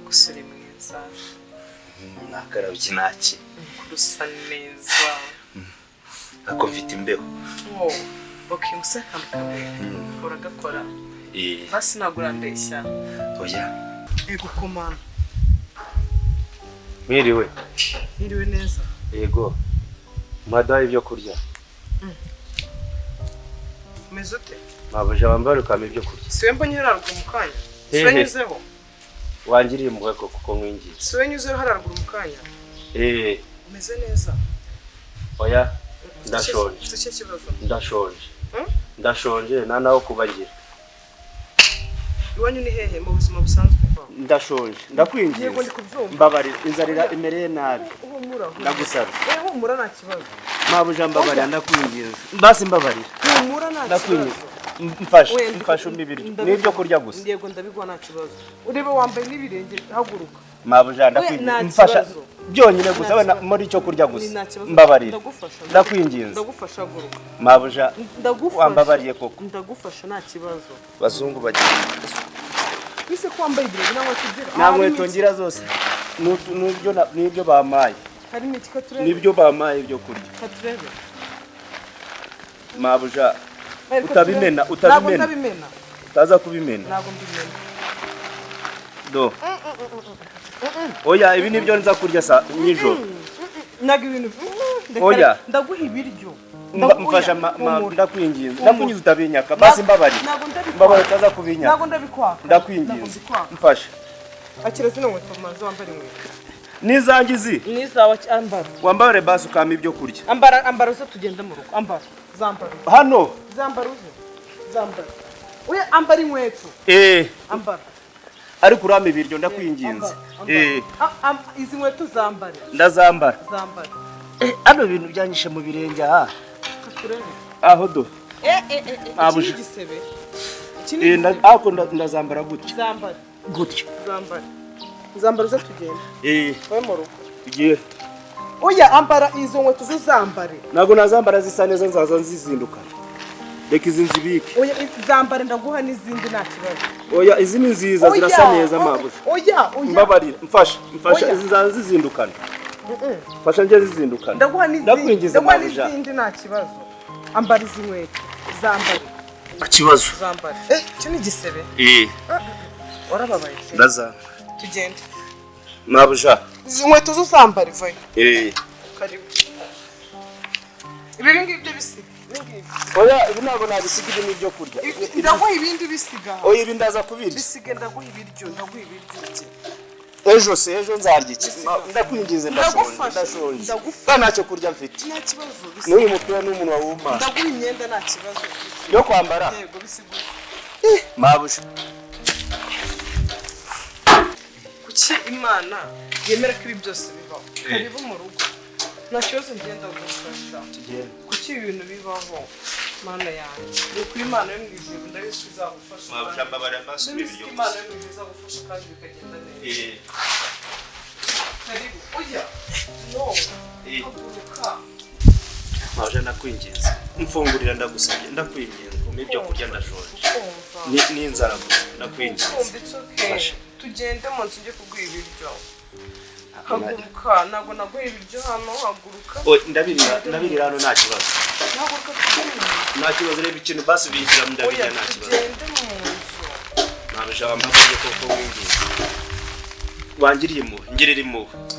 Gusuri mwiza. Nakarabye naki. Gusa neza. Ako mfite imbeho. Oh, okay, musaka mkamwe. Uragakora. Basi nagura ndeshya. Oya. Ego komana. Mwiriwe. Mwiriwe neza. Yego. Mwadaye ibyo kurya. Mezote. Mabuja bambara ukama ibyo kurya. Siwe mbonye hararuguru mukanya. Siwe nyuzeho. Wangiriye impuhwe kuko nkwingiye. Siwe nyuzeho hararuguru mukanya. Umeze neza. Oya. Ndashonje. Ufite kibazo? Ndashonje. Ndashonje naho kubagira. Iwanyu ni hehe mu buzima busanzwe? Ndashonje. Ndakwingiye. Yego ndi kubyumva. Mbabarira inzarira imereye nabi. Humura. Ndagusaba. Humura nta kibazo. Mabuja mbabarira ndakwingiye. Basi mbabarira. Humura nta kibazo. Mfashe umibiri. Nibyo kurya gusa. Yego ndabigwa nta kibazo. Urebe wambaye n'ibirenge haguruka. Mabuja ndakwingiye. Mfasha byonyine gusa we muri cyo kurya gusa. Mbabarira. Ndakwingiye. Ndagufasha guruka. Mabuja wambabariye koko. Ndagufasha nta kibazo. Bazungu bagira. Bise ko wambaye ibirenge nangwa tugira. Namwe tongira zose. Nibyo bamaye. Hari imiti katurebe. Nibyo bamaye ibyo kurya. Katurebe. Mabuja utabimena. Utaza kubimena. Ntabwo mbimena. Do. Oya ibi nibyo nza kurya sa nijoro. Naga ibintu. Oya. Ndaguha ibiryo. Mfasha ndakwinginze. Ndakunyiza utabinyaka. Basi mbabarira. Mbabarira utaza kubinyaka. Ntabwo ndabikwaka. Ndakwinginze. Mfasha. Akira zino nkweto maze wambare inkweto. Nizangizi. Nizawa ambara. Wambare basi ukama ibyo kurya. Ambara zo tugenda mu rugo. Ambara. Zambara. Hano. Zambara uze. Zambara. Oya ambara inkweto. Ambara. Ariko urame ibiryo ndakwinginze. Izi nkweto zambare. Ndazambara. Zambara. Ano bintu byanyishe mu birenge Katurebe. Aho do. Iki gisebe. Ako ndazambara gutya. Zambara. Gutya. Zambara. Zambara zo tugenda. Wowe mu rugo. Tugiye. Oya ambara izo nkweto zo zambare. Nago nazambara zisa neza nzaza nzizindukana. Reka izi nzibike. Oya zambare ndaguha n'izindi nta kibazo. Oya izi ni nziza zirasa neza mabuja. Oya. Mbabarira mfasha izi nzaza zizindukana. Fasha nje zizindukana. Ndaguha n'izindi nta kibazo. Ambara izi nkweto zambare. Ikibazo. Zambare. Cyo ni gisebe. Warababaye. Ndaza. Tugende. Mabuja. Izi nkweto zo zambare vayo. Karibu. Ibi ngibyo bisiga. Oya ibi ntabwo nabisiga ibi n'ibyo kurya. Ndaguha ibindi bisiga. Oya ibi ndaza kubirya. Bisiga ndaguha ibiryo. Ejo nzarya iki? Ndakwinginze ndashonje. Ntacyo kurya mfite. Nta kibazo. N'uyu mupira n'umuntu wawuma. Ndaguha imyenda nta kibazo. Yo kwambara? Yego bisiga. Mabuja. Kuki Imana yemera ko ibi byose bibaho? Karibu mu rugo. Nta kibazo ngenda gufasha. Kuki ibintu bibaho? Mana yanjye. Ni kuri Imana yo mu ijuru ndabisi izagufasha. Mabuja mbabarira basi ibiryo. Imana yo mu ijuru izagufasha kandi bikagenda neza. Karibu. Oya. No. Haguruka. Mabuja ndakwinginze. Mfungurira ndagusabye ndakwinginze. N'ibyo kurya ndashonje. Ni inzara ndakwinginze. Tugende mu nzu njye kuguha ibiryo. Haguruka. Ntabwo naguha ibiryo hano. Haguruka. Ndabirira hano nta kibazo. Haguruka. Nta kibazo reba ikintu basi bishyira mu ndabirira nta kibazo. Tugende mu nzu. Mabuja wambaye koko wingiye. Wangiriye impuhwe.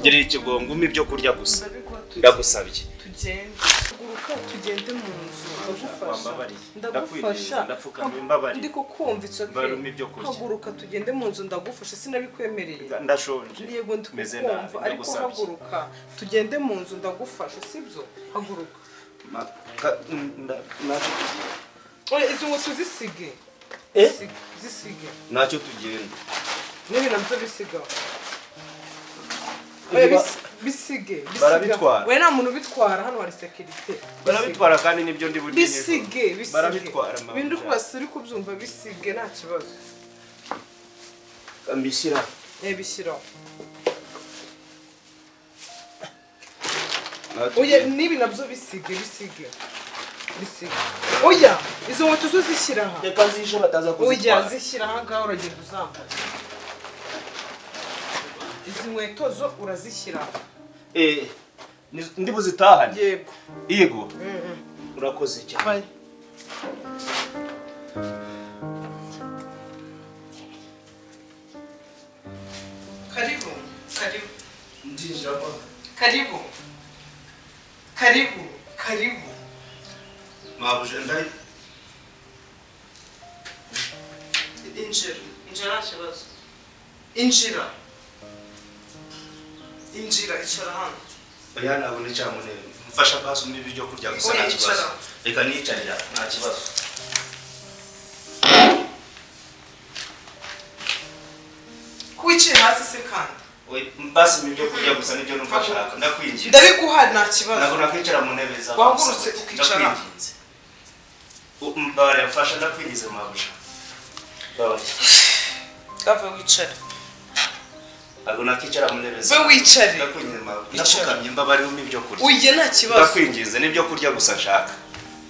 Ngirira ikigongo umpe ibyo kurya gusa. Ndagusabye. Tugende. Haguruka tugende mu nzu. Ndagufasha. Ndapfukama imbabarira. Ndi kukumva itso pe. Barumye ibyo kurya. Haguruka tugende mu nzu ndagufasha sinabikwemereye. Ndashonje. Yego ndikukumva ariko haguruka. Tugende mu nzu ndagufasha sibyo? Haguruka. Oya izo nkweto zisige. Zisige. Ntacyo tugenda. Nibi nabyo bisiga. Bisige. Barabitwara. We nta muntu bitwara hano hari security. Barabitwara kandi nibyo ndi buryo. Bisige. Barabitwara mama. Bindu kubasa uri kubyumva bisige nta kibazo. Ambishyira. Bishyira. Oya nibi nabyo bisige. Oya izo nkweto zo zishyira aha. Reka zishe bataza kuzitwara. Oya zishyira aha ngaho uragenda uzambara. izi nkweto zo urazishyira ndi buzitahane yego yego urakoze cyane bye karibu karibu ndinjiramo karibu karibu karibu mabuje ndari injira injira nta kibazo injira injira icara hano oya nabone cyamunene mfasha basi umwe ibyo kurya gusa nta kibazo reka nicarira nta kibazo kuwicaye hasi se kandi basi ibyo kurya gusa nibyo numfasha ndakwinginze ndabiguha nta kibazo nako nakwicara mu ntebe za wahagurutse ukicara mbare mfasha ndakwingize mabuje gave wicare nako nakicara mu ntebe ve wicare ndakwingize mabuje ndafukamye mbabarira umwe ibyo kurya uye nta kibazo ndakwingize nibyo kurya gusa nshaka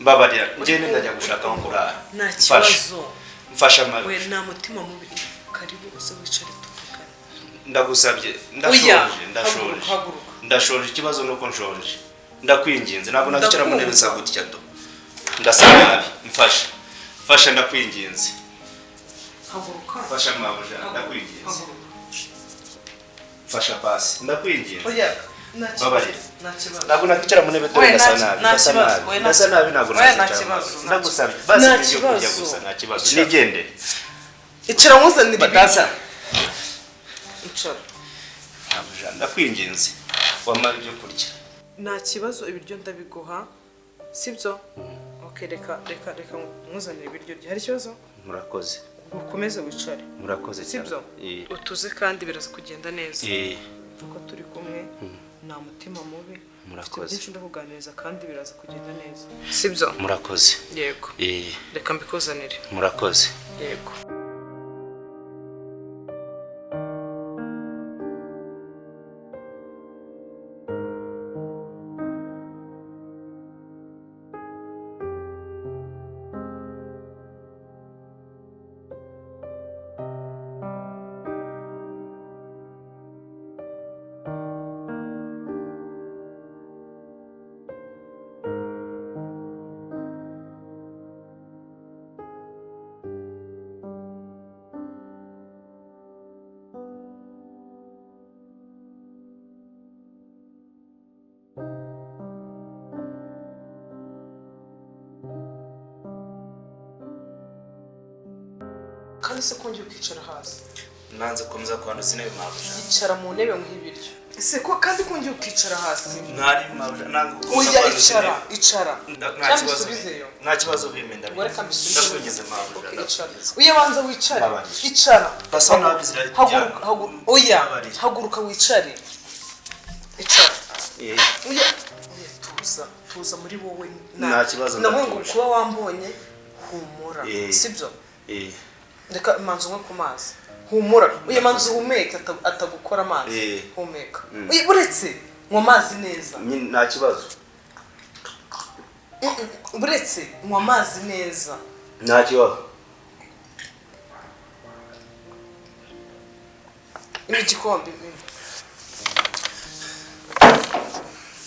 mbabarira ngene ndajya gushaka aho kurara nta kibazo mfasha mabuje we nta mutima mubi karibu uze wicare tuvugane ndagusabye ndashoje ikibazo nuko nshonje ndakwinginze ntabwo nakicara mu ntebe za gutya do ndasaba nabi mfasha ndakwinginze haguruka mfasha mabuje ndakwinginze mfasha pasi ndakwinginze oya babarira nta kibazo ntabwo nakicara mu ntebe dore ndasa nabi ntabwo nakicara ndagusabye basi ibyo kurya gusa nta kibazo nigende icara muzanire ibiryo icara ndakwinginze wamara ibyo kurya nta kibazo ibiryo ndabiguha sibyo okay reka muzanire ibiryo hari ikibazo murakoze ukomeze wicare murakoze sibyo utuze kandi biraza kugenda neza kuko turi kumwe nta mutima mubi murakoze byinshi ndakuganiriza kandi biraza kugenda neza sibyo murakoze yego reka mbikuzanire murakoze yego kandi se kongera ukicara hasi nanze komeza kwanduza intebe mabuje icara mu ntebe nk'ibiryo ese ko kandi kongera ukicara hasi mwari mabuje nange komeza icara nta kibazo nta kibazo bimenda ndakwingize mabuje uye banza wicare icara basa nabi oya haguruka wicare icara uye tuza muri wowe nta kibazo nawe ngo kuba wambonye humura sibyo reka manzu umwe ku mazi humura uye manzu uhumeka atagukora amazi humeka uye buretse nywa amazi neza nta kibazo buretse nywa amazi neza nta kibazo igikombe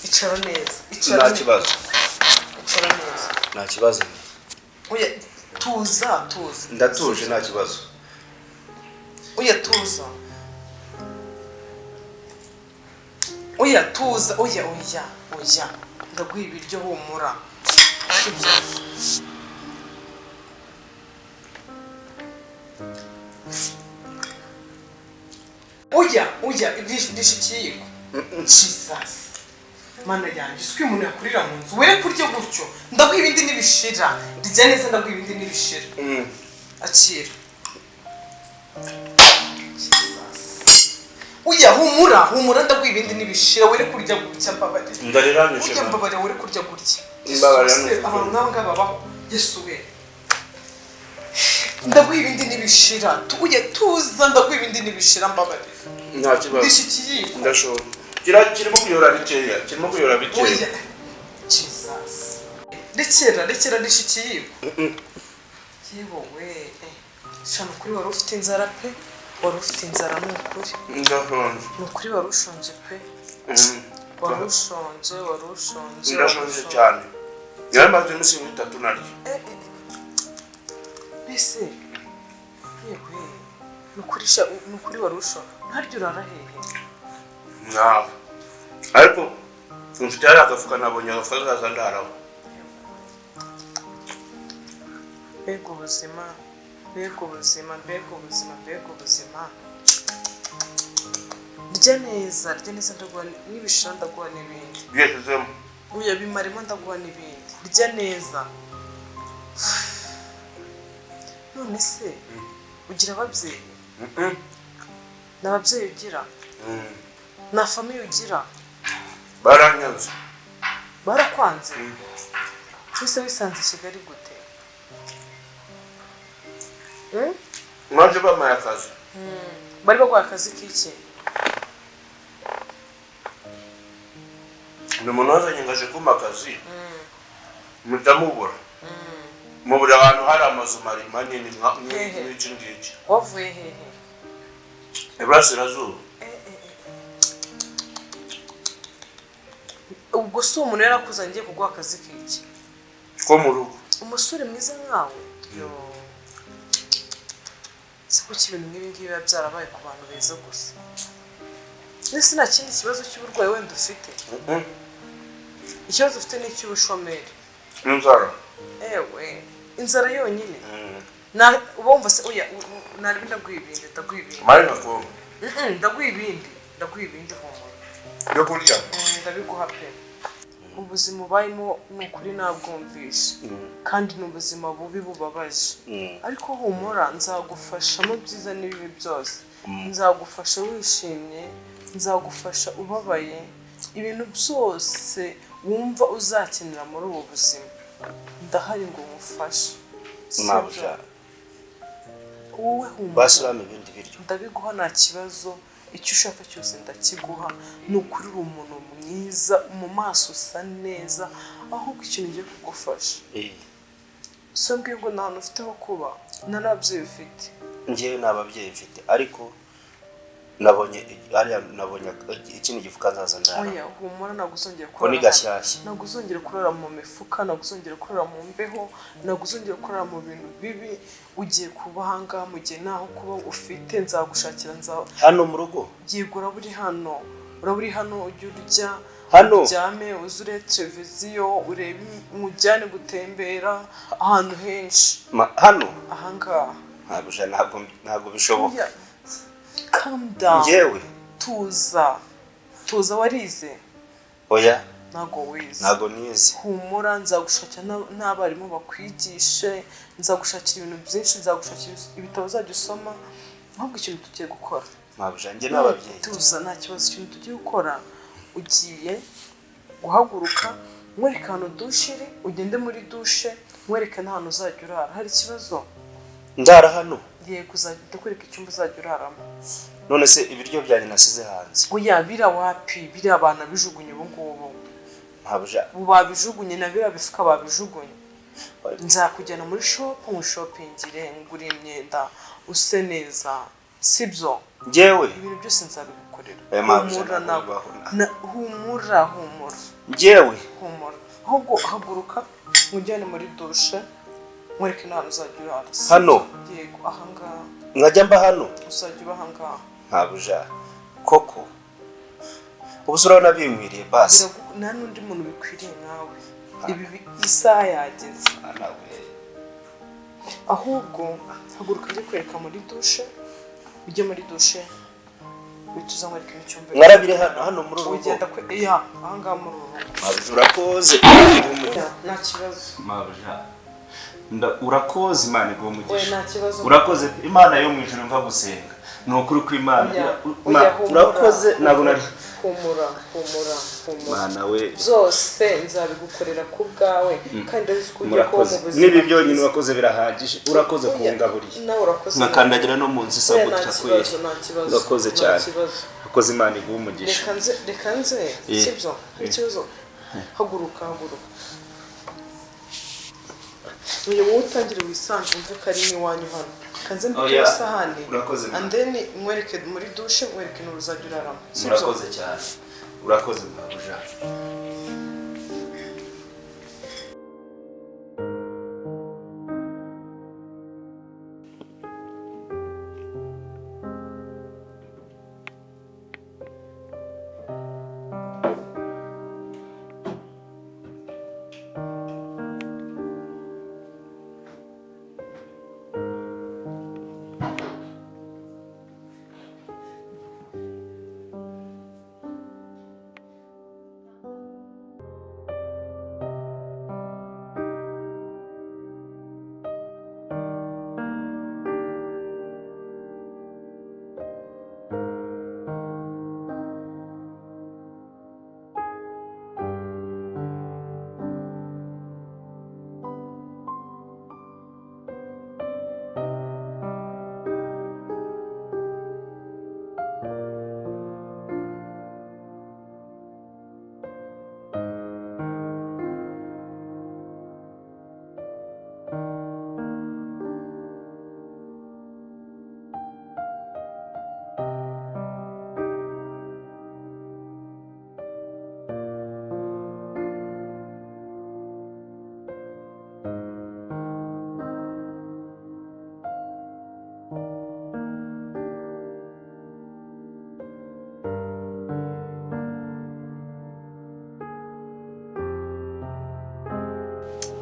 icara neza nta kibazo icara neza nta kibazo uye tuza ndatuje nta kibazo uye tuza oya tuza oya ndaguha ibiryo humura oya ndishikiyeko Jesus mana yanjye iswi umuntu yakurira mu nzu were kurya gutyo ndaguha ibindi nibishira rijya neza ndaguha ibindi nibishira akira uya humura ndaguha ibindi nibishira were kurya gutya mbabarira ndariranyushye uya mbabarira were kurya gutya mbabarira abantu n'abanga babaho Yesu we ndaguha ibindi nibishira tuza ndaguha ibindi nibishira mbabarira nta kibazo ndishikiye ndashobora kirimo kuyora bikeya oya Jesus rekera ndishikiye yewe we shano kuri wari ufite inzara pe wari ufite inzara ni ukuri ndashonje ni ukuri wari ushonje pe wari ushonje ndashonje cyane yaramaze iminsi 3 naryo mbese yewe ni ukuri wari ushonje ntaryo urara hehe nawe ariko mfite hari agafuka nabonye agafuka kaza ndaraho mbega ubuzima rya neza ndaguha n'ibishira ndaguha n'ibindi byesezemo uya bimaremo ndaguha n'ibindi rya neza none se ugira ababyeyi n'ababyeyi ugira na famiye ugira baranyanze barakwanze ese wisanze i Kigali gute maze bamaye akazi bari baguha akazi k'iki ni umuntu wazanye ngo aje kumpa akazi mutamubura mubura ahantu hari amazu manini nk'iki ngiki wavuye hehe iburasirazuba ubwo si umuntu yarakuzanye ngiye kuguha akazi k'iki ko mu rugo umusore mwiza nkawe si kuki ibintu nk'ibi ngibi biba byarabaye ku bantu beza gusa ndetse nta kindi kibazo cy'uburwayi wenda ufite ikibazo ufite ni icy'ubushomeri inzara ewe inzara yonyine ubumva se oya nari ndaguha ibindi mari nakoma ndaguha ibindi humura yo kurya ndabiguha pe ubuzima ubayemo ni ukuri nabwumvishe kandi ni ubuzima bubi bubabaje ariko humura nzagufasha mu byiza n'ibibi byose nzagufasha wishimye nzagufasha ubabaye ibintu byose wumva uzakenera muri ubu buzima ndahari ngo ngufashe mabja wowe humura basirame ibindi biryo ndabiguha nta kibazo icyo ushaka cyose ndakiguha ni ukuri uri umuntu mwiza mu maso usa neza ahubwo ikintu ngiye kugufasha so mbwiye ngo nta hantu ufite ho kuba nta n'ababyeyi ufite njyewe nta babyeyi mfite ariko nabonye ikindi gifuka nzaza ndara oya humura naguzongera ko ni gashyashya naguzongera kurara mu mifuka naguzongera kurara mu mbeho naguzongera kurara mu bintu bibi ugiye kuba ahangaha mu gihe naho kuba ufite nzagushakira hano mu rugo yego uraburi hano ujya urya hano uryame uzure televiziyo urebe mujyane gutembera ahantu henshi hano ahangaha ntabwo bishoboka calm down njyewe tuza warize oya ntago nize humura nzagushakira n'abarimu bakwigishe nzagushakira ibintu byinshi nzagushakira ibitabo uzajya usoma ahubwo ikintu tugiye gukora mabja njye n'ababyeyi tuza nta kibazo ikintu tugiye gukora ugiye guhaguruka mwereka ahantu dushe iri ugende muri dushe mwereke n'ahantu uzajya urara hari ikibazo ndara hano yego uzajya kwereka icyumba uzajya uraramo none se ibiryo byanjye nasize hanze oya bira wapi bira abana bijugunye ubu ngubu mabja babijugunye na bira bifuka babijugunye nzakujyana muri shop mu shoppingire ngura imyenda use neza sibyo njyewe ibintu byose nzabigukorera humura njyewe humura ahubwo haguruka mujyane muri dushe mwereke n'ahantu uzajya urara hano yego ahangaha nkajya mba hano uzajya uba ahangaha mabja koko ubu urabona bimwiriye basi nta n'undi muntu bikwiriye nkawe ibi isaha yageze ahubwo haguruka njye kwereka muri dushe ujye muri dushe wituza nkwereka icyumba mwarabire hano muri urugo ugenda ahangaha muri urugo mabja urakoze nta kibazo mabja urakoze imana igumugisha nta kibazo urakoze imana yo mu ijuru mva gusenga ni ukuri kw'imana urakoze ntabwo nari humura mana we byose nzabigukorera ku bwawe kandi uzikujya ko mu buzima nibi byonyine wakoze birahagije urakoze kungaburiye nawe urakoze nakandagira no mu nsi sabutsa kwera urakoze cyane urakoze imana igumugisha reka nze sibyo ikibazo haguruka uyu wowe utangire wisange umve ko ari n'iwanyu hano kanze mbike isahani urakoze and then mwereke muri douche mwereke n'uruzajya uraramo urakoze cyane urakoze mabuja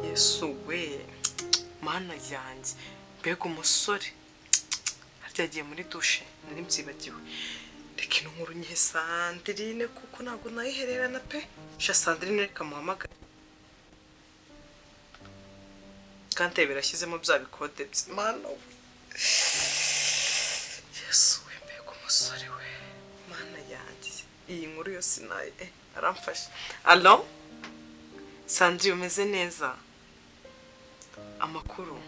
Yesu we mana yanjye mbega umusore haryagiye muri douche nari mbyibagiwe reka ino nkuru nyihe Sandrine kuko ntabwo nayihererana pe sha Sandrine reka muhamagare kante birashyizemo bya bikode mana we Yesu we mbega umusore we mana yanjye iyi nkuru yose naye aramfasha allo Sandrine umeze neza amakuru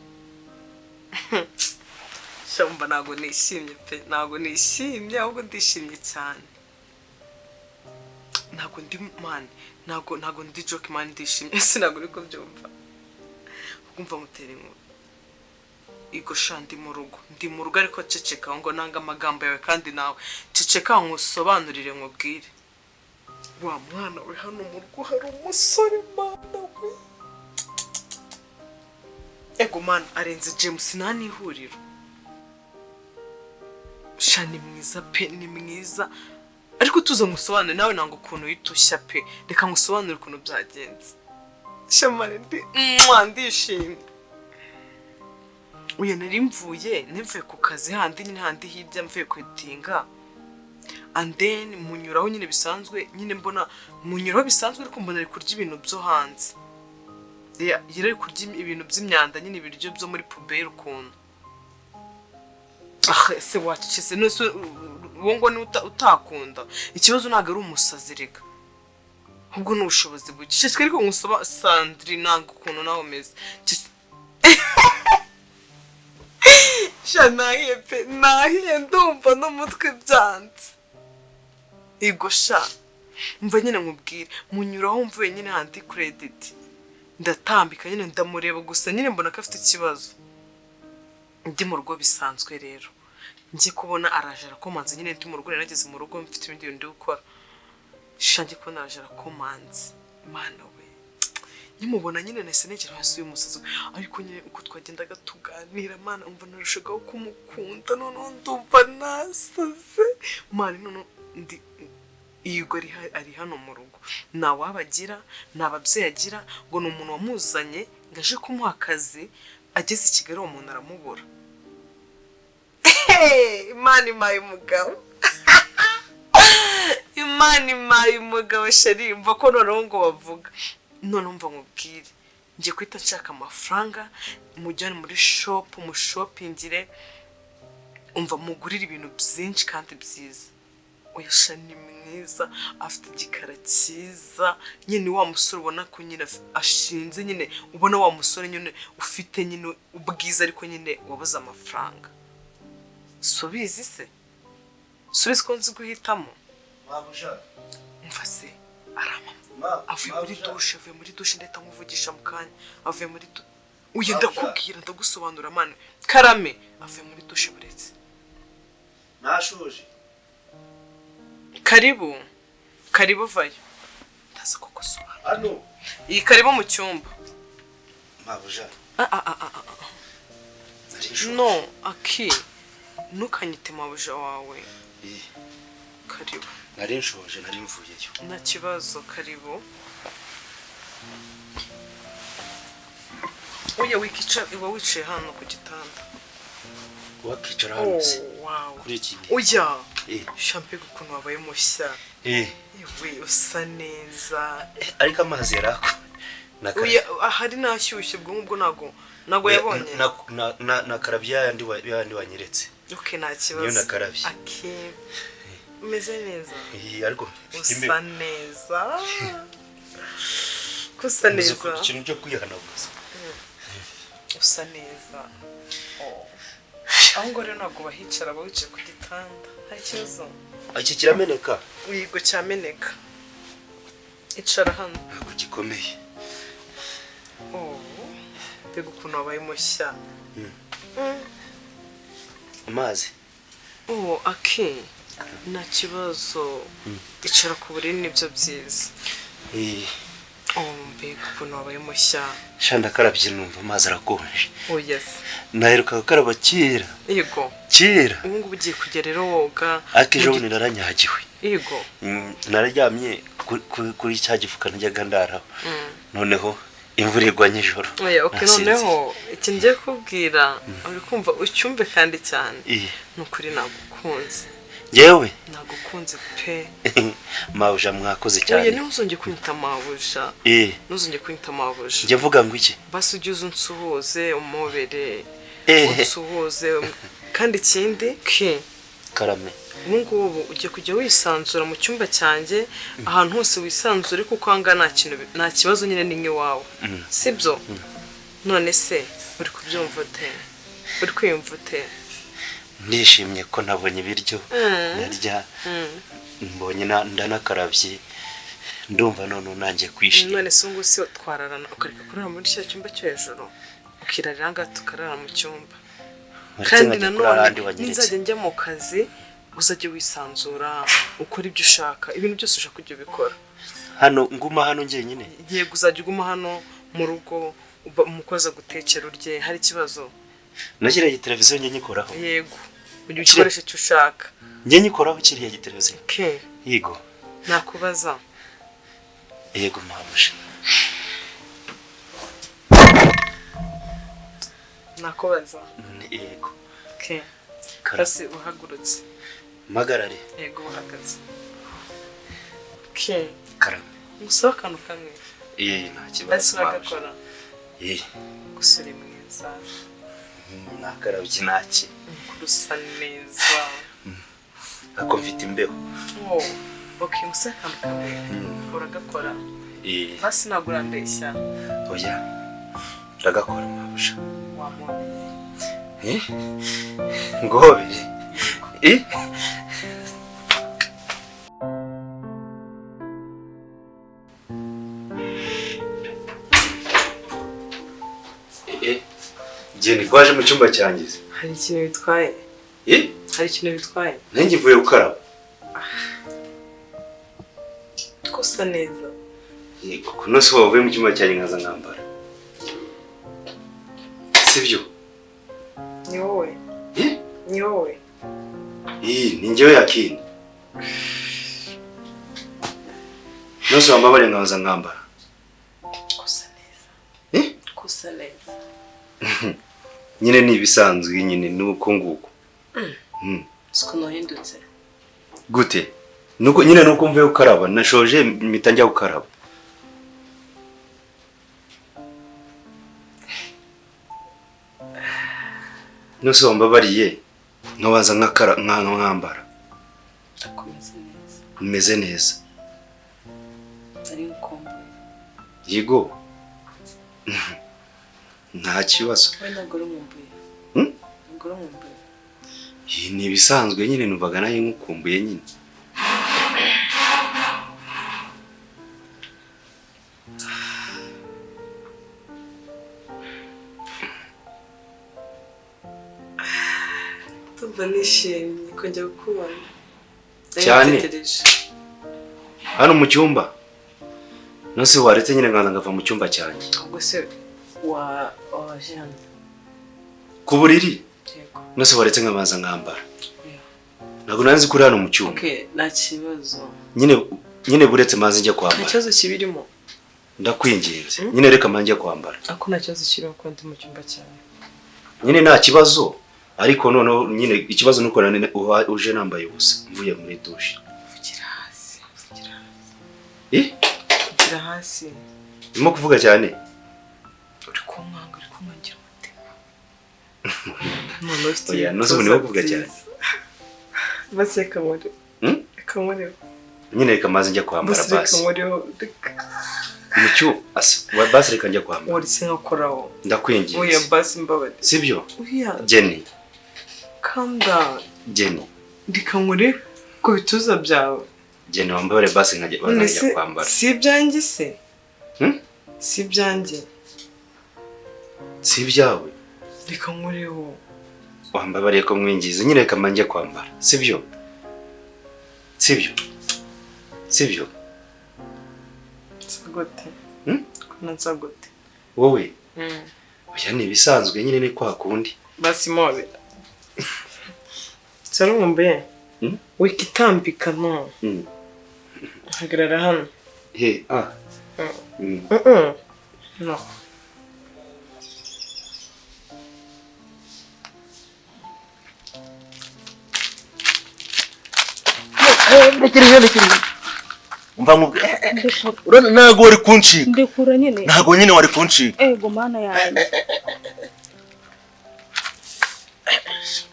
shamba ntago nishimye pe ntago nishimye ahubwo ndishimye cyane ntago ndi man ntago ndi joke man ndishimye sinago niko byumva kumva mutera inkuru igo sha ndi mu rugo ariko ceceka ngo nanga amagambo yawe kandi nawe ceceka nkusobanurire nkubwire wa mwana we hano mu rugo hari umusore mana we ego man arenze James nani ihuriro shani mwiza pe ni mwiza ariko tuze musobanure nawe nango kuntu yitushya pe reka ngusobanure ukuntu byagenze shamare ndishimye uye nari mvuye nivuye ku kazi handi nyine handi hirya mvuye kwedinga and then munyuraho nyine bisanzwe nyine mbona munyuraho bisanzwe ariko mbona ari kurya ibintu byo hanze yari kurya ibintu by'imyanda nyine ibiryo byo muri puberi ukuntu se wacecetse nose uwo ngo ni utakunda ikibazo ntabwo ari umusazi reka ahubwo ni ubushobozi buke ceceka ariko nkusaba Sandrine ntabwo ukuntu nawe umeze sha nahiye pe nahiye ndumva n'umutwe byanze igo sha mva nyine nkubwire munyuraho mvuye nyine handi credit ndatambika nyine ndamureba gusa nyine mbona ko afite ikibazo ndi mu rugo bisanzwe rero ngiye kubona araje arakomanze nyine ndi mu rugo narageze mu rugo mfite ibindi bintu ndi gukora shange kubona araje arakomanze mana we nyimubona nyine nese negera hasi uyu musazi ariko nyine uko twagendaga tuganira mana umva narushagaho kumukunda none ndumva nasaze mana none ndi Igo ari hano mu rugo nawabagira nababyeyi agira ngo ni umuntu wamuzanye ngaje kumuha akazi ageze i Kigali uwo muntu aramubura Imana impaye umugabo Imana impaye umugabo sheri mva ko noneho ngo bavuga none umva nkubwire ngiye kwita nshaka amafaranga mujyane muri shop mu shoppingire umva mugurira ibintu byinshi kandi byiza oya shani mwiza afite igikara cyiza nyine wa musore ubona ko nyine ashinze nyine ubona wa musore nyine ufite nyine ubwiza ariko nyine wabuze amafaranga subizi se subizi ko nzi guhitamo mabusha mfase arama avuye muri douche ndeta nkuvugisha mu kanya avuye muri uyu ndakubwira ndagusobanura mane Karame avuye muri dushe buretse nashoje karibu vayo ndaza kugusobanura hano iyi karibu mu cyumba mabuja no aki ntukanyite mabuja wawe karibu nari nshoje nari mvuyeyo nta kibazo karibu uya wicaye hano ku gitanda wakicara hano se wow kuri iki uya champagne ukuntu wabaye mushya we usa neza ariko amazi yarako uya ahari nashyushye bwo ngubwo nago yabonye na karabya yandi wanyeretse okay nta kibazo niyo nakarabye okay umeze neza ariko usa neza kusa neza ikintu cyo kwihanaguza usa neza aho ngo rero ntabwo bahicara bawicaye ku gitanda hari ikibazo iki kirameneka wigo cyameneka icara hano ntabwo gikomeye mbega ukuntu wabaye mushya amazi aki nta kibazo icara ku buriri nibyo byiza mbega ukuntu wabaye mushya shanda karabye numva amazi arakonje yes naheruka gukaraba kera yego kera ubu ngubu ugiye kugera rero woga ariko ejo bundi naranyagiwe yego nararyamye kuri cya gifuka najyaga ndaraho noneho imvura igwa nijoro okay noneho iki ngiye kubwira uri kumva ucyumve kandi cyane nukuri nagukunze yewe nagukunze pe mabuja mwakoze cyane oya niho uzongeye kunyita mabuja nuzongeye kunyita mabuja njye vuga ngo iki basi ugize unsuhuze umubere unsuhuze kandi ikindi Karame ngubu ugiye kujya wisanzura mu cyumba cyanjye ahantu hose wisanzure kuko hanga nta kibazo nyine ninge wawe sibyo none se uri kubyumva ute uri kwiyumva ute ndishimye ko nabonye ibiryo narya mbonye ndanakarabye ndumva none nanjye kwishima none se ngo se twararana ukareka kurara muri cya cyumba cyo hejuru ukirarira nga tukarara mu cyumba kandi nanone nizajya njya mu kazi uzajye wisanzura ukora ibyo ushaka ibintu byose ushaka kujya ubikora hano nguma hano njyenyine yego uzajya uguma hano mu rugo umukoza gutekera urye hari ikibazo nakiriya televiziyo njye nyikoraho yego ujye ukoresha icyo ushaka njye nyikoraho kiriya televiziyo yego nakubaza yego mabuja nakubaza yego kasi uhagurutse magarare yego uhagaze Karame musaba akantu kamwe nta kibazo uragakora gusa uri mwiza nakarabye naki kurusa neza ako mfite imbeho musaba akantu kamwe uragakora basi ntabwo urandeshya oya uragakora mabuja ngobere Jeni kwaje mu cyumba cyangize hari ikintu bitwaye hari ikintu bitwaye nanjye mvuye gukaraba kosa neza yego kuno se wavuye mu cyumba cyanjye nkaza nkambara sibyo ni wowe ni wowe ni njyewe yakini nose wambabare nkaza nkambara kosa neza kosa neza nyine ni ibisanzwe nyine nuko nguko siko nohindutse gute nuko nyine nuko mvuye gukaraba nashoje mpita njya gukaraba nose wambabariye nkabaza nkambara meze neza yego nta kibazo ni ibisanzwe nyine numvaga nayo nkukumbuye nyine nishimye kongera kukubona cyane hano mu cyumba nose waretse nyine nganza ngava mu cyumba cyanjye ubwo se waje hano ku buriri nose waretse nkabanza nkambara ntabwo nanzi kuri hano mu cyumba okay nta kibazo nyine buretse manzi njye kwambara nta kibazo kibirimo ndakwinginze nyine reka manje kwambara ako nta kibazo kirimo ko ndi mu cyumba cyawe nyine nta kibazo ariko none nyine ikibazo nuko uje nambaye ubusa mvuye muri dushe vugira hasi vugira hasi ndimo kuvuga cyane uri kumwanga uri kumwangira oya noze ndimo kuvuga cyane base kamore kamore nyine reka maze njya kwambara basi mucyo basi reka njya kwambara uri sinkoraho ndakwinginze oya basi mbabade sibyo oya Jenny calm down Jenny ndikamure ko bituza byawe Jenny wambare basi nkajya kwambara si byanjye se si byanjye si byawe ndikankureho wambabariye ko mwingize nyine reka manje kwambara sibyo sagote kuna sagote wowe oya ni bisanzwe nyine ni kwa kundi basi mobe sarumbe wikitambika no hagarara hano no umva mu urana nago wari kunshika ndekura nyine nago nyine wari kunshika ego mana yanjye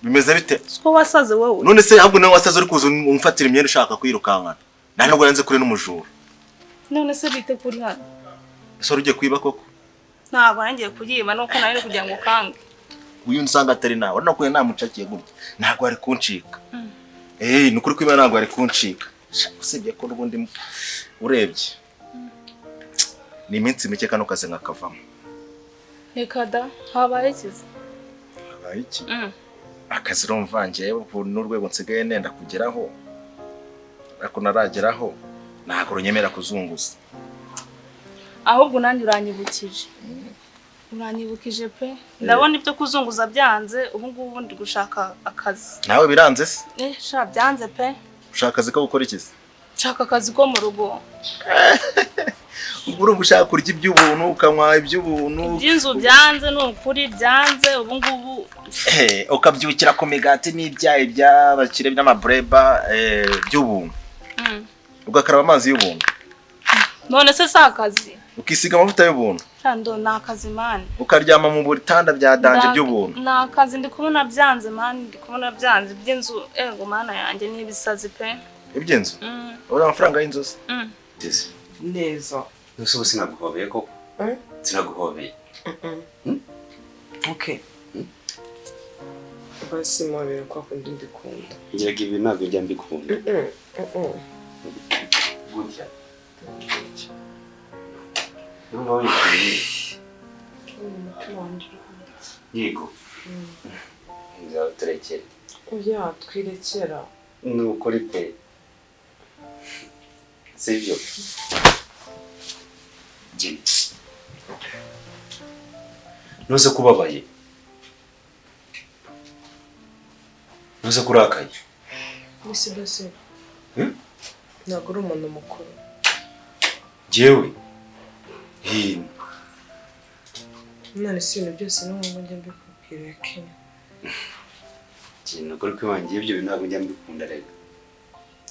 bimeze bite siko wasaze wowe none se ahubwo nawe wasaze uri kuza umfatira imyenda ushaka kwirukankana ntabwo yanze kuri n'umujura none se bite kuri hano ese ugiye kwiba koko ntabwo nangiye kuyiba nuko nari kugira ngo kange uyu nsanga atari nawe urana ko namucakiye gutya ntabwo ari kunshika ni ukuri kwiba ntabwo ari kunshika usibye ko n'ubundi urebye ni iminsi mike kano kazi nkakavamo reka da habaye ikizi habaye iki akazi rumvangiye n'urwego nsigaye nenda kugeraho ariko narageraho ntabwo runyemera kuzunguza ahubwo nanjye uranyibukije pe ndabona ibyo kuzunguza byanze ubu ngubu ndi gushaka akazi nawe biranze se sha byanze pe ushaka akazi ko gukora iki nshaka akazi ko mu rugo ubwo ushaka kurya iby'ubuntu ukanywa iby'ubuntu iby'inzu byanze ni ukuri byanze ubu ngubu ukabyukira ku migati n'ibyayi by'abakire n'amabureba by'ubuntu ugakaraba amazi y'ubuntu none se si akazi ukisiga amavuta y'ubuntu shando ni akazi mani ukaryama mu bitanda bya danje by'ubuntu ni akazi ndi kubona byanze mani ndi kubona byanze iby'inzu ego mana yanjye n'ibisazi pe iby'inzu uri amafaranga y'inzu se neza nose ubu sinaguhobeye koko sinaguhobeye okay basi mobe kwa kundi ndikunda ngiraga ibi ntabwo njya mbikunda gutya numva wishimye yego nzawe turekere oya twirekera ni ukuri pe sibyo Jenny nose kubabaye nose kurakaye bisi byose ntabwo uri umuntu mukuru jewe none si ibintu byose n'ubu njya mbikubwira Kenya Jenny ukuri kwiwangiye ibyo ntabwo njya mbikunda rero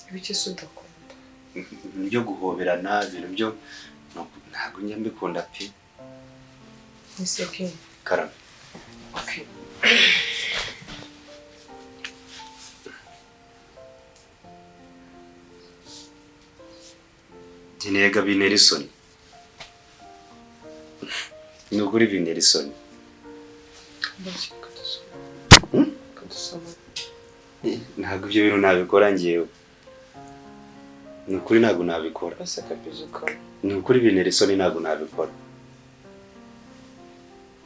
ibiki se udakunda byo guhoberana ibintu byo ntabwo njya mbikunda pe nise Kenya karame okay Jenny yega bintera isoni ni ukuri bintera isoni ntabwo ibyo bintu nabikora ngewe ni ukuri ntabwo nabikora ni ukuri bintera isoni ntabwo nabikora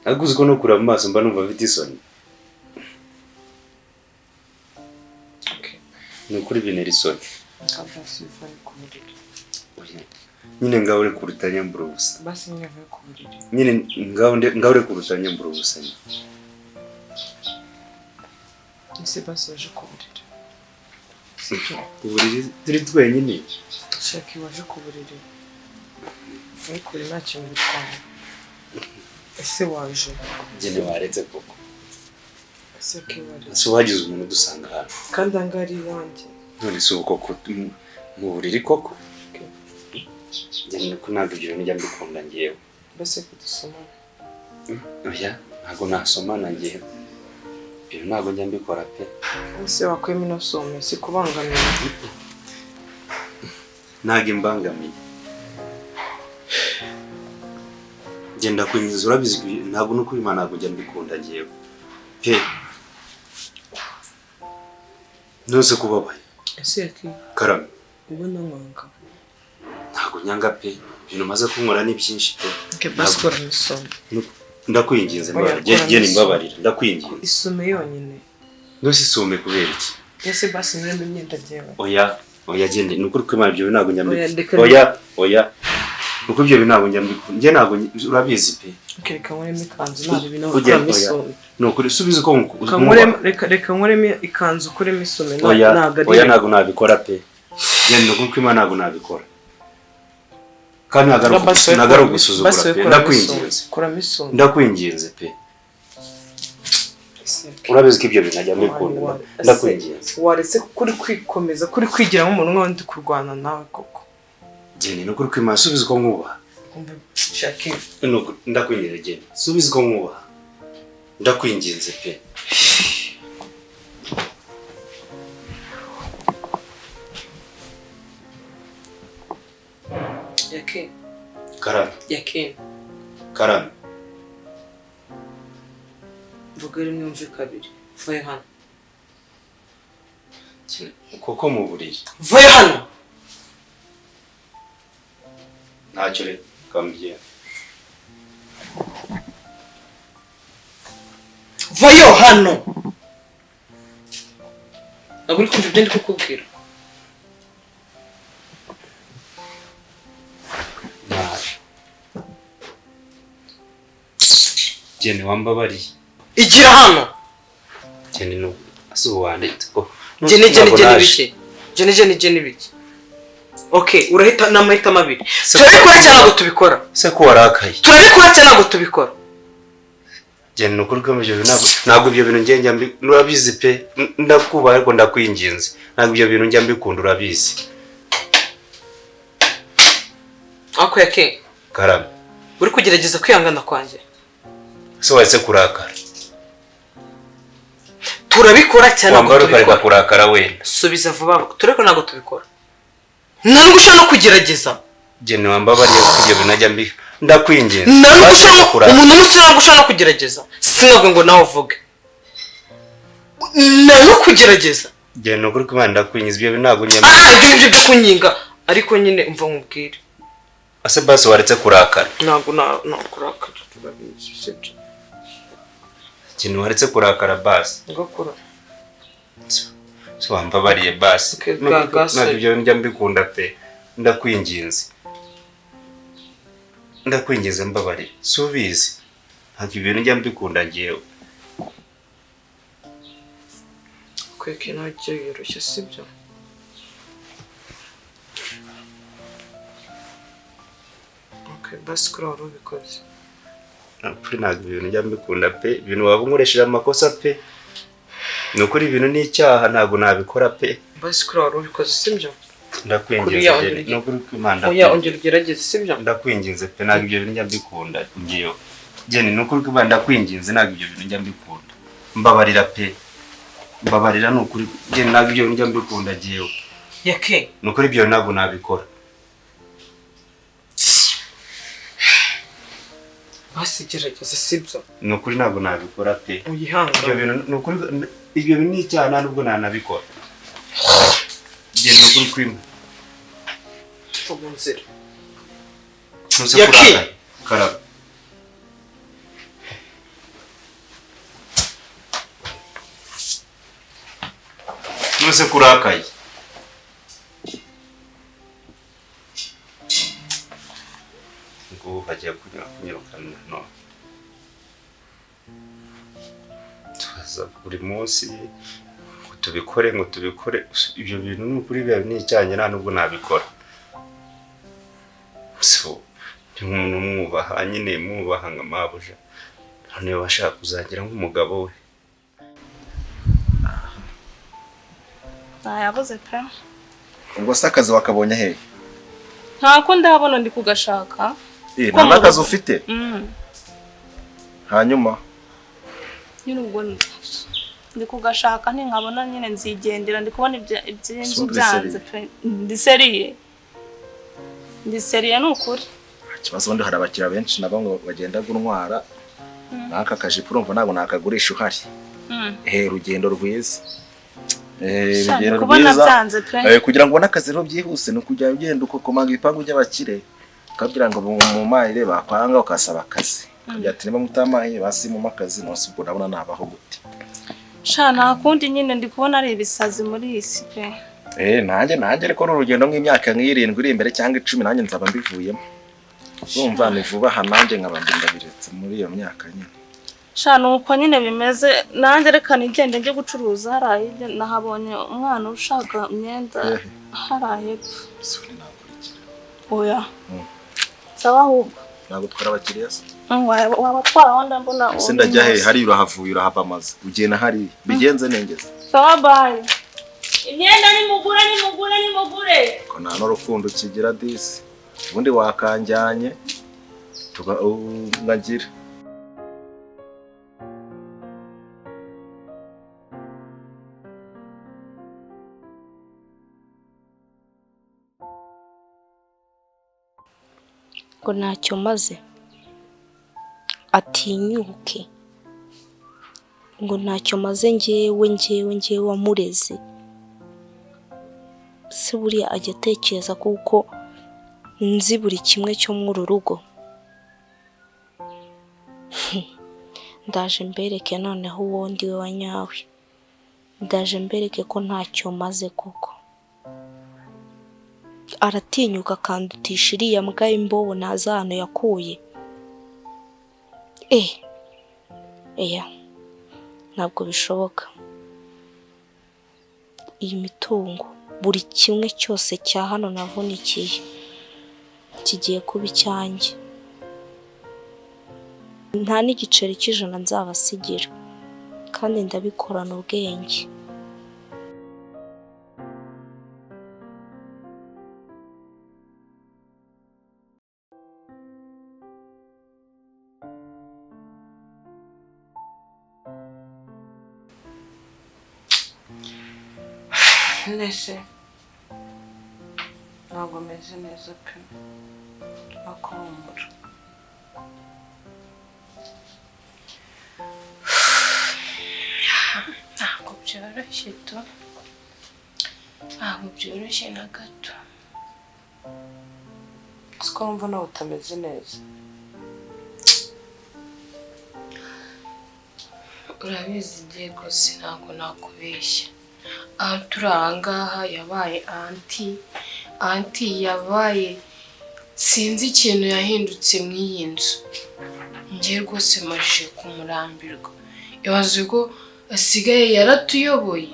ariko uzi ko no kureba mu maso mba numva mfite isoni ni ukuri bintera isoni. basi vayo ku buriri. Nyine ngaho uri kuruta nyambura ubusa. Basi nyine vayo ku buriri. Nyine ngaho uri kuruta nyambura ubusa. Ese basi waje ku buriri. Ku buriri turi twenyine. Shaki waje ku buriri. Ariko nta kintu bitwaye. Ese waje. Jene waretse koko. Ese kiwari. Si wagize umuntu dusanga hano. Kandi angari yanjye. None si koko mu buriri koko. Jene ko ntabwo ibyo bintu njya mbikunda ngewe. Basi kudusoma. Oya, ntabwo nasomana ngewe. Ibyo ntabwo njya mbikora pe. Ese wakwema inasome si kubangamira. Ntabwo imbangamiye. Genda kwinjiza urabizi ntabwo no kwimana ntabwo njya mbikunda ngewe. Pe. Nose kubabaye. Ese yaki. Karame. Ubona mwanga. Ntabwo nyanga pe. Ibintu maze kunkora ni byinshi pe. Ke basi kora misome. Ndakwinginze genda imbabarira ndakwinginze. Isume yonyine. Nose isume kubera iki? Ese basi mwembe imyenda jewe. Oya gende nukuri kwimana ibyo ntabwo njya mbikunda. Oya. Nuko ibyo bintu njya mbikunda. Nge ntabwo urabizi pe. Reka nkoremo ikanzu ntabwo ibintu ukora isume. Nukuri subize ko reka nkoremo ikanzu ukoremo isume ntabwo ntabwo nabikora pe. Gende nukuri kwimana ntabwo nabikora. Kandi nagaruka gusuzugura pe. Ndakwinginze. Ndakwinginze pe. Urabizi ko ibyo bintu najya mbikunda. Ndakwinginze. Waretse kuri kwikomeza kuri kwigira nk'umuntu nk'undi kurwana nawe koko. Jeni nukuri kwimana subize ko nkubaha. Shaki. Ndakwinginze Jeni. Subize ko nkubaha. Ndakwinginze pe. Yake. Karame. Yake. Karame. Vuga rimwe mve kabiri. Vayo hano. Koko mu buriri. Vayo hano. Ntacyo reka kambye. Vayo hano. Aburi kumva ibyo ndi kukubwira. Jeni wambabariye. Igira hano. Jeni no asubu wanditse ko. Jeni biki. Okay, urahita namahita mabiri. Turabikora cyangwa ntabwo tubikora? Se ko warakaye. Turabikora cyangwa ntabwo tubikora? Jeni nukuri ko ibyo ntabwo ibyo bintu njya urabizi pe. Ndakubaye ariko ndakwinginze. Ntabwo ibyo bintu njya mbikunda urabizi. Ako yake. Karame. Uri kugerageza kwihangana kwanjye. Se wahise kurakara. Turabikora cyane ntabwo tubikora. Kurakara wenda. Subiza vuba. Tureko ntabwo tubikora. Ntabwo ushaka no kugerageza. Jeni wambabariye kujya binajya mbi. Ndakwinginze. Ntabwo ushaka umuntu umusira gushaka no kugerageza. Sinabwe ngo nawe uvuge. No kugerageza. Jeni nukuri ko Imana ndakwinginze ibyo ntabwo njya. Ibyo byo kunyinga ariko nyine umva nkubwire. Ase basi waretse kurakara. Ntabwo kurakara turabizi sibyo. Jeni waretse kurakara basi. Ngakora. So wambabariye basi. Ntabwo ibyo njya mbikunda pe. Ndakwinginze. Ndakwinginze mbabarire. Subizi. Ntabwo ibintu njya mbikunda ngewe. Kweke nacyo yoroshye sibyo. Okay, basi kuri wari ubikoze. Ntabwo ibintu njya mbikunda pe. Ibintu waba unkoresheje amakosa pe. Nukuri ibintu ni icyaha ntabwo nabikora pe. Basi kuri wari ubikoze sibyo. Ndakwinginze nukuri ko Imana. Oya ongera ugerageze sibyo. Ndakwinginze pe ntabwo ibyo bintu njya mbikunda ngewe. Jeni nukuri ko Imana ndakwinginze ntabwo ibyo bintu njya mbikunda. Mbabarira pe. Mbabarira nukuri Jeni ntabwo ibyo bintu njya mbikunda ngewe. Yake. Nukuri ibyo ntabwo nabikora. Basi gerageza sibyo. Nukuri ntabwo nabikora pe. Uyihanga. Ibyo bintu nukuri ibyo bintu ni icyaha nubwo nanabikora. Jeni nukuri kwima. Ubunzira. Yake. Karame. Nuse kurakaye. ubu bagiye kunyirukana none tubaza buri munsi ngo tubikore ibyo bintu ni ukuri biba nicanye nta nubwo nabikora so ni umuntu mwubaha nyine mwubaha nka mabuja none washaka kuzagira nk'umugabo we yabuze pe ubwo se akazi wakabonye hehe ntako ndabona ndi kugashaka nta n'akazi ufite hanyuma nyine ubwo ndi kugashaka nkabona nyine nzigendera ndi kubona iby'inzu byanze pe ndiseriye ni ukuri ikibazo ndi hari abakiriya benshi nabo ngo bagenda guntwara n'aka kajipo urumva ntabwo nakagurisha uhari urugendo rwiza urugendo rwiza kugira ngo ubone akazi rero byihuse ni ukujya ugenda ukokomanga ibipangu by'abakire ukabwira ngo mu mayire bakwanga ukasaba akazi kugira ati niba mutamaye basimuma akazi nose ubwo ndabona nabaho gute nta kundi nyine ndi kubona ari ibisazi muri iyi si pe nanjye ariko n'urugendo nk'imyaka nk'irindwi iri imbere cyangwa 10 nanjye nzaba mbivuyemo urumva ni vuba aha nanjye nkaba ndabiretse muri iyo myaka nyine nuko nyine bimeze nanjye reka nigende njye gucuruza haraye nahabonye umwana ushaka imyenda haraye oya sawa ahubwo nagutwara abakiriya se wabatwara aho ndabona ese ndajya he hari urahavuye urahava amaze ugiye na hari bigenze nengeze sawa bye imyenda nimugure ko nta n'urukundo kigira disi ubundi wakanjyanye ngagira ngo ntacyo maze atinyuke ngo ntacyo maze njyewe wamureze se buriya ajya atekereza kuko nzi buri kimwe cyo muri uru rugo ndaje mbereke noneho uwo ndi we wa nyawe ndaje mbereke ko ntacyo maze kuko aratinyuka akandutisha iriya mbwa y'imbobo ntazi ahantu yakuye ntabwo bishoboka iyi mitungo buri kimwe cyose cya hano navunikiye kigiye kuba icyanjye nta n'igiceri cy'ijana nzabasigira kandi ndabikorana ubwenge nese ntabwo meze neza pe akumura ntabwo byoroshye ntabwo byoroshye na gato siko numva nawe utameze neza urabizi ngiye rwose ntabwo nakubeshya aha turi ahangaha yabaye anti yabaye sinzi ikintu yahindutse mu iyi nzu ngiye rwose maje kumurambirwa ibaze ko asigaye yaratuyoboye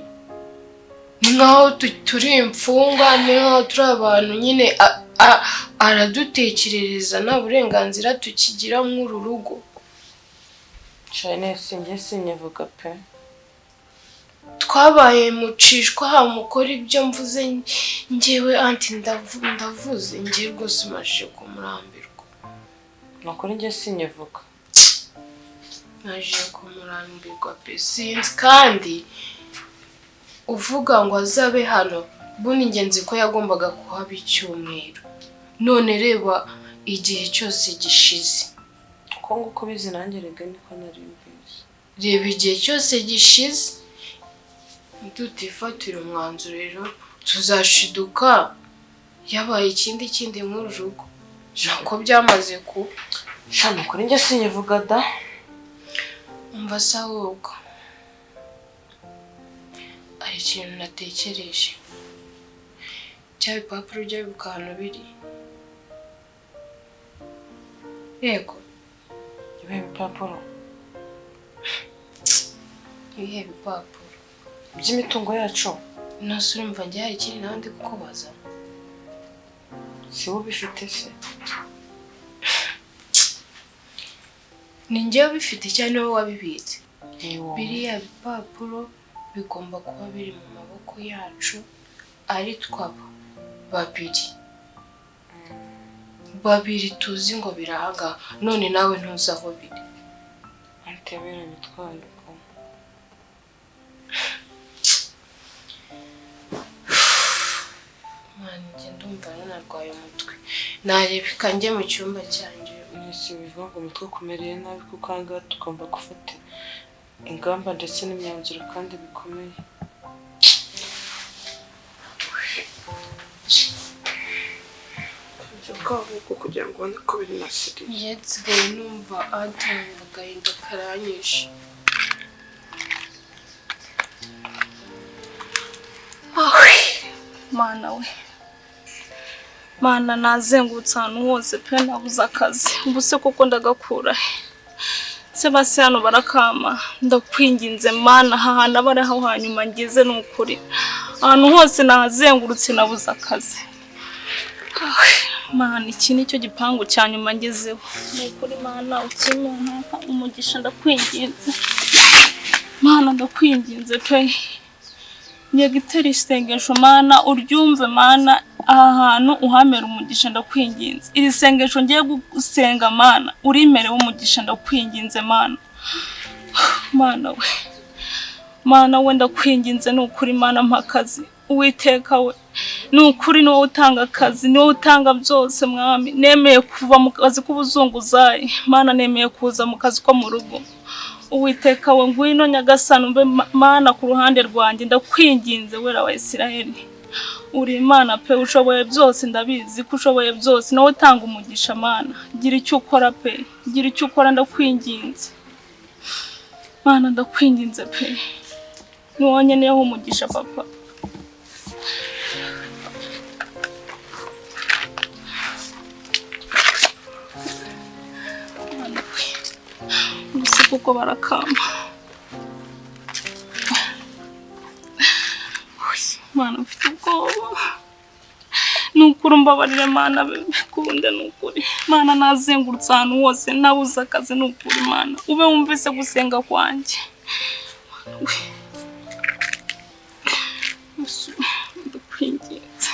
ni nkaho turi imfungwa ni nkaho turi abantu nyine aradutekerereza nta burenganzira tukigira nk'uru rugo Chinese njye sinyivuga pe twabaye mucishwa hamukora ibyo mvuze njyewe anti ndavuze njye rwose maje kumurambirwa nakora njye sinyivuga maje kumurambirwa pe sinzi kandi uvuga ngo azabe hano buni ingenzi ko yagombaga kuhaba icyumweru none reba igihe cyose gishize ko nguko bizi nanjye rega niko nari mbizi reba igihe cyose gishize tutifatira umwanzuro rero tuzashiduka yabaye ikindi nk'uru rugo nako byamaze ku shano kuri njye sinyivuga da umva se ahubwo hari ikintu natekereje bya bipapuro byo ahantu biri Yego. Ibihe bipapuro Ibihe bipapuro by'imitungo yacu nose urumva njye hari ikindi nawe ndi kukubaza. si wowe ubifite se? Ni njyewe ubifite cyane wowe wabibitse? Niwo. Biriya bipapuro bigomba kuba biri mu maboko yacu ari twaba babiri tuzi ngo birahaga none nawe ntuzi aho biri. Antebera bitwandika. Mwana njye ndumva nanarwaye umutwe. Narebeka njye mu cyumba cyanjye. Nisi bivuga ngo umutwe kumereye nabi kuko ahangaha tugomba gufata ingamba ndetse n'imyanzuro kandi bikomeye. Ubwo kugira ngo ubone ko biri nasiriye. Njye nsigaye numva ahantu agahinda karanyishe. Mana we, Mana nazengurutse ahantu hose pe nabuze akazi, ubu se koko ndagakura he? Sebastiano barakama, ndakwinginze Mana hahana abari aho hanyuma ngeze n'ukuri, ahantu hose nazengurutse nabuze akazi. Mana iki nicyo gipangu cya nyuma ngezeho, n'ukuri Mana ukimpa umugisha ndakwinginze, Mana ndakwinginze pe. Ngiye gutera isengesho Mana uryumve Mana aha hantu uhamera umugisha ndakwinginze. Iri sengesho ngiye gusenga Mana urimerewe umugisha ndakwinginze Mana. Mana we ndakwinginze n'ukuri Mana mpakazi. Uwiteka we n'ukuri niwe utanga akazi, niwe utanga byose mwami. Nemeye kuva mu kazi k'ubuzunguzayi Mana, nemeye kuza mu kazi ko mu rugo. Uwiteka we ngwino Nyagasani umbe Mana ku ruhande rwanjye ndakwinginze wera wa Isiraheli. Uri Imana pe ushoboye byose, ndabizi ko ushoboye byose, nawe utanga umugisha Mana. Gira icyo ukora pe, gira icyo ukora ndakwinginze Mana, ndakwinginze pe. Niwonyeneyeho umugisha papa. Kuko barakama Mana mfite ubwoba, nukuri mbabarire Mana bikunde nukuri Mana, nazengurutse ahantu hose nabuze akazi nukuri Mana, ube wumvise gusenga kwanjye ndakwinginze.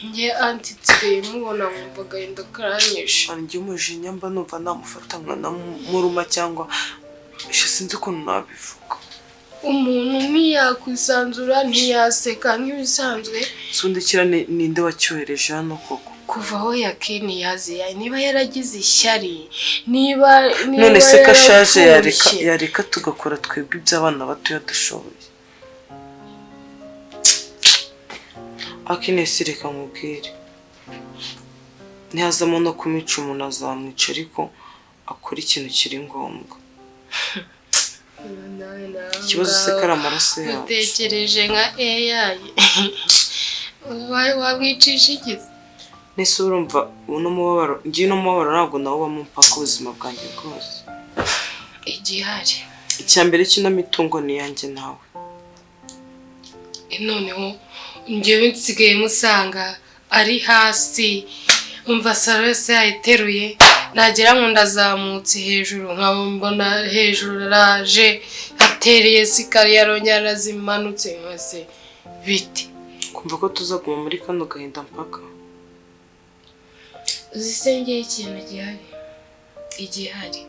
Njye anti nsigaye mubona nkumva agahinda karanyishe. Njye umujinya mba numva namufata nkana muruma cyangwa sinzi ukuntu nabivuga. Umuntu ntiyakwisanzura ntiyaseka nk'ibisanzwe. Sundikira ninde wacyohereje hano koko? Kuva aho yakini yaziye niba yaragize ishyari, niba none se kashaje yareka tugakora twebwe iby'abana batoya dushoboye. Akinesi reka mubwire, ntihazamo no kumica umuntu azamwica ariko akora ikintu kiri ngombwa. Ikibazo se kari amaraso yawe. Utekereje nka AI wamwicisha igize. Nese urumva uno mubabaro, ngiye no mubabaro ntabwo nawe bamumpaka ubuzima bwanjye bwose. Igihari icyambere kino mitungo ni yanjye nawe. Noneho njyewe nsigaye musanga ari hasi, umva saro yose yayiteruye, nagera ngo ndazamutse hejuru nkabona hejuru raje atereye sikari yarongera arazimanutse hose biti. Kumva ko tuzaguma muri kano gahinda mpaka. Uzisengeye ikintu igihari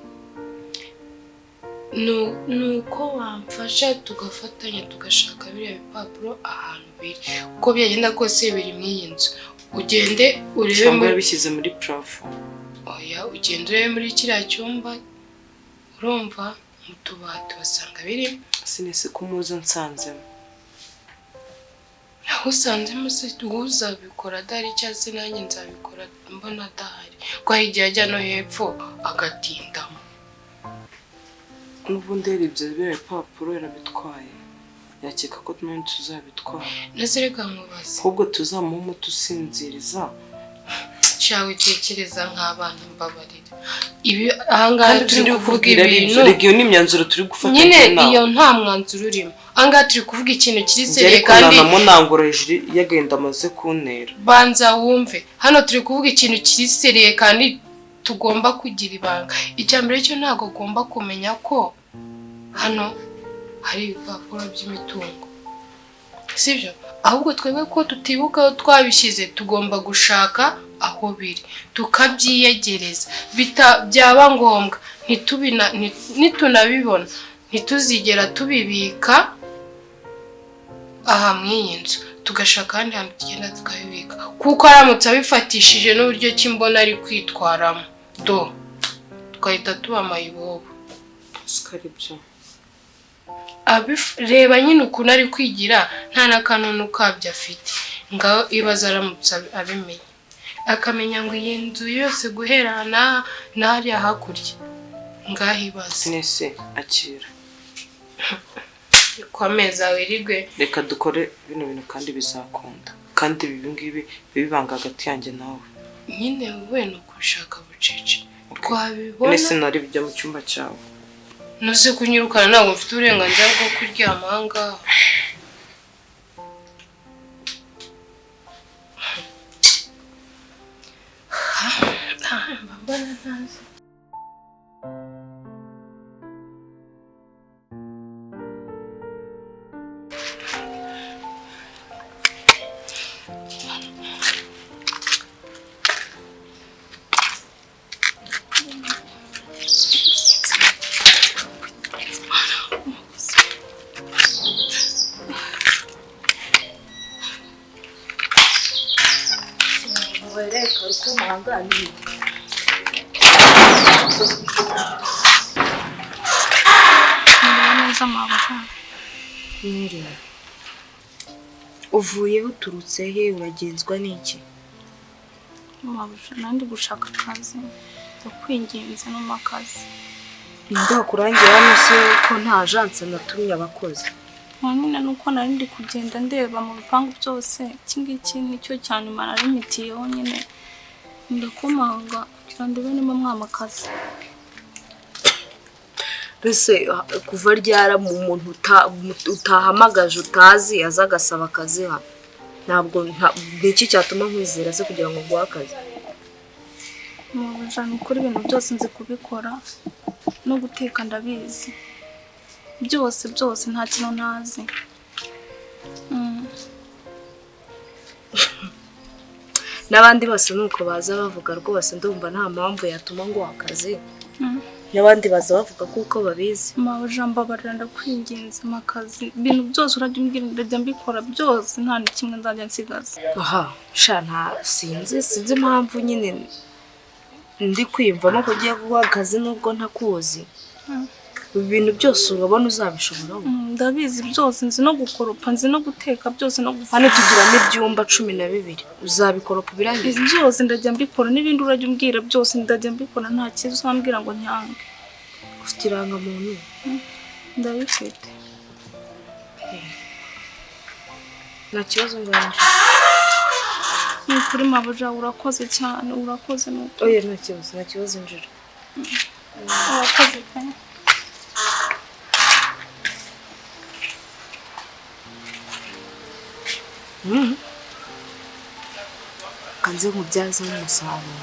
nuko wamfasha tugafatanya tugashaka biriya bipapuro ahantu biri, uko byagenda kose biri mu iyi nzu. Ugende urebe muri bishyize muri plafond. Oya, ugende urebe muri kiriya cyumba, urumva mu tubati basanga biri. Sinese kumuza nsanzemo. usanzemo se uzabikora adahari cyangwa se nanjye nzabikora mbona adahari ko hari igihe ajya no hepfo agatindamo. n'ubundi rero ibyo bipapuro yarabitwaye yakeka ko nanjye tuzabitwara ndetse reka nkubaze ahubwo tuzamuha umuti usinziriza cyawe utekereza nk'abana mbabarira ibi ahangaha turi kuvuga ibintu iyo ni imyanzuro turi gufata nyine iyo nta mwanzuro urimo ahangaha turi kuvuga ikintu kiri seriye kandi munangura hejuru yagenda amaze kuntera banza wumve hano turi kuvuga ikintu kiri seriye kandi tugomba kugira ibanga. Icya mbere cyo ntabwo ugomba kumenya ko hano hari ibipapuro by'imitungo sibyo, ahubwo twebwe ko tutibuka aho twabishyize tugomba gushaka aho biri tukabyiyegereza byaba ngombwa nitunabibona ntituzigera tubibika aha mw'iyi nzu tugashaka ahandi hantu tugenda tukabibika kuko aramutse abifatishije n'uburyo kimbona ari kwitwaramo twahita tuba amayibobo. sikari byo reba nyine ukuntu ari kwigira nta n'akanunu kabyo afite ngaho ibaza aramutse abimenye akamenya ngo iyi nzu yose guherana n'ahariya hakurya ngaho ibaze nese akira komeza wirirwe reka dukore bino bintu kandi bizakunda kandi ibi ngibi bibanga hagati yanjye nawe nyine wowe ni ukushaka bucece twabibona nese nari bijya mu cyumba cyawe nuze kunyirukana ntabwo mfite uburenganzira bwo kuryama aha ngaha. mbona ntazi uvuyeho uturutse he uragenzwa n'iki? nandi gushaka akazi ndakwinginze no makazi ndakurangira hano se ko nta agence natumye abakozi nyine nuko nari ndi kugenda ndeba mu bipangu byose iki ngiki nicyo cyane mararimitiyeho nyine ndakomanga kugira ndebe niba mwamakazi. Bese kuva ryara mu muntu utahamagaje utazi aza agasaba akazi ha ntabwo n'iki cyatuma nkwizera se kugira ngo nguhe akazi? Mubujana ukuri ibintu byose nzi kubikora no guteka ndabizi byose nta kintu ntazi. N'abandi bose nuko baza bavuga rwose ndumva nta mpamvu yatuma nguha akazi. N'abandi baza bavuga kuko babizi. Mabujamba barira ndakwinginze makazi ibintu byose urajya umbwira ndajya mbikora byose nta kimwe nzajya nsigaza. Aha sha nta sinzi impamvu nyine ndi kwiyumvamo ko ugiye guha akazi nubwo ntakuzi. Ibintu byose urabona uzabishobora? Ndabizi byose nzi no gukoropa nzi no guteka byose no gufana. Hano tugira n'ibyumba 12 uzabikoropa birangiye byose ndajya mbikora n'ibindi urajya umbwira byose ndajya mbikora nta kibazo uzambwira ngo nyange. Ufite irangamuntu? Ndabifite. Nta kibazo nganje. Ni kuri mabuja urakoze cyane urakoze nuko. Oya nta kibazo njira. Urakoze cyane. Kanze nkubyaza umusaruro.